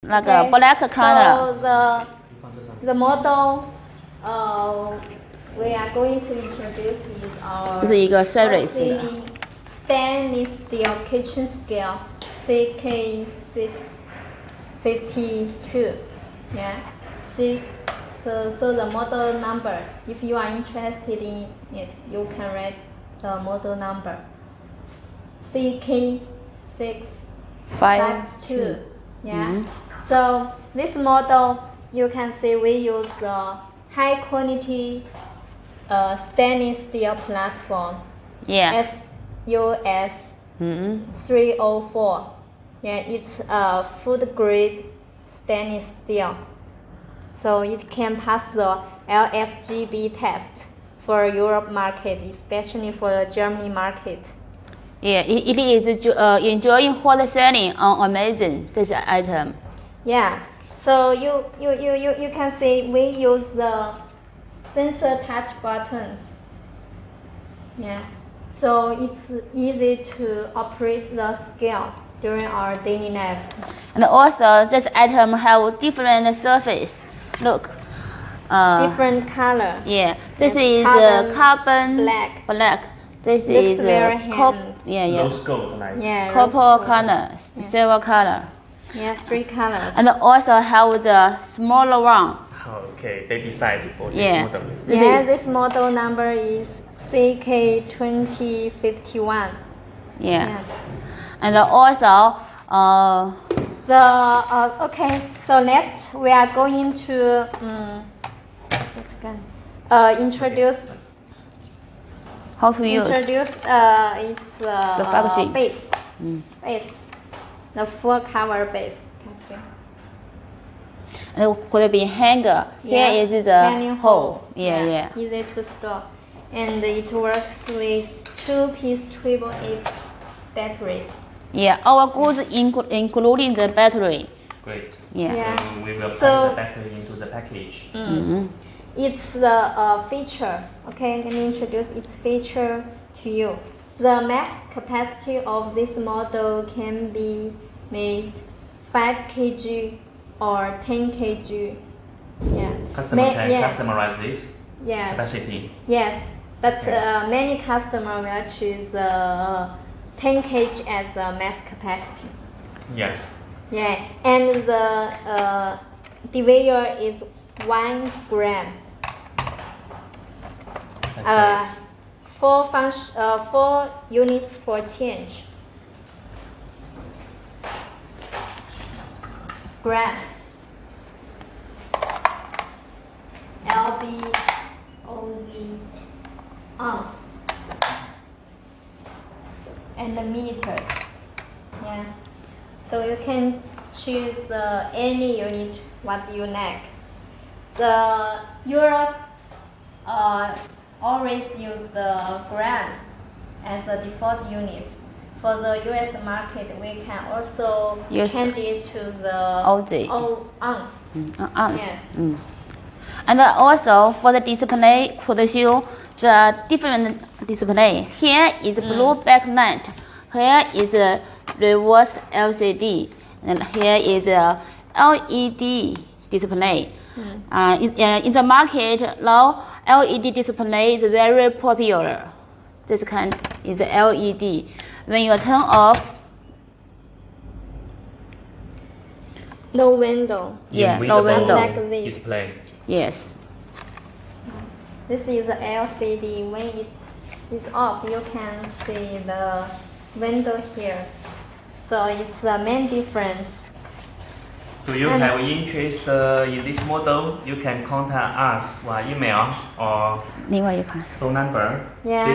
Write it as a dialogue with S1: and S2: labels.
S1: 那个 black color。
S2: So the model we are going to introduce is our
S1: 这是一个 series 的
S2: LCD stainless steel kitchen scale CK652. Yeah. So the model number, if you are interested in it, you can read the model number. CK652. Yeah. So this model, you can see we use the high quality stainless steel platform.
S1: Yeah.
S2: SUS 304. Yeah, it's a food grade stainless steel. So it can pass the LFGB test for Europe market, especially for the Germany market.
S1: Yeah, it is enjoying hot selling on Amazon. This item.
S2: Yeah. So you can see we use the sensor touch buttons. Yeah. So it's easy to operate the scale during our daily life.
S1: And also, this item have different surface. Look.
S2: Different color.
S1: Yeah. This is carbon black. This is copper. Yeah.
S3: Rose gold, like.
S2: Yeah.
S1: Copper color, silver color.
S2: Yes, 3 colors.
S1: And also have the smaller one.
S3: Okay, baby size for this model.
S2: This model number is CK2051.
S1: Yeah. And also,
S2: okay. So next we are going to introduce.
S1: How to use?
S2: Introduce its
S1: function.
S2: base. Base. The full cover base.
S1: And could be hanger. Here is the hole. Yeah.
S2: Easy to store. And it works with 2-piece AAA batteries.
S1: Yeah, our goods including the battery.
S3: Great.
S1: Yeah.
S3: So we will pack the battery into the package.
S2: It's the feature. Okay, let me introduce its feature to you. The max capacity of this model can be made 5 kg or 10 kg. Yeah.
S3: Customer can customize this capacity.
S2: Yes, but many customers will choose 10 kg as the max capacity.
S3: Yes.
S2: Yeah, and the divider is 1 gram. 4 units for change. Gram. LBOZ ounce. And the meters. Yeah. So you can choose any unit what you like. The Europe always use the gram as a default unit. For the US market, we can also change it to the ounce.
S1: Ounce. Yeah. And also for the display, could show the different display. Here is blue backlight. Here is a reverse LCD, and here is a LED display. In the market now, LED display is very popular. This kind is LED. When you turn off,
S2: no window.
S1: No window.
S2: Like this.
S3: Display.
S1: Yes.
S2: This is a LCD. When it is off, you can see the window here. So it's the main difference.
S3: Do you have interest in this model? You can contact us via email or phone number.
S2: Yeah.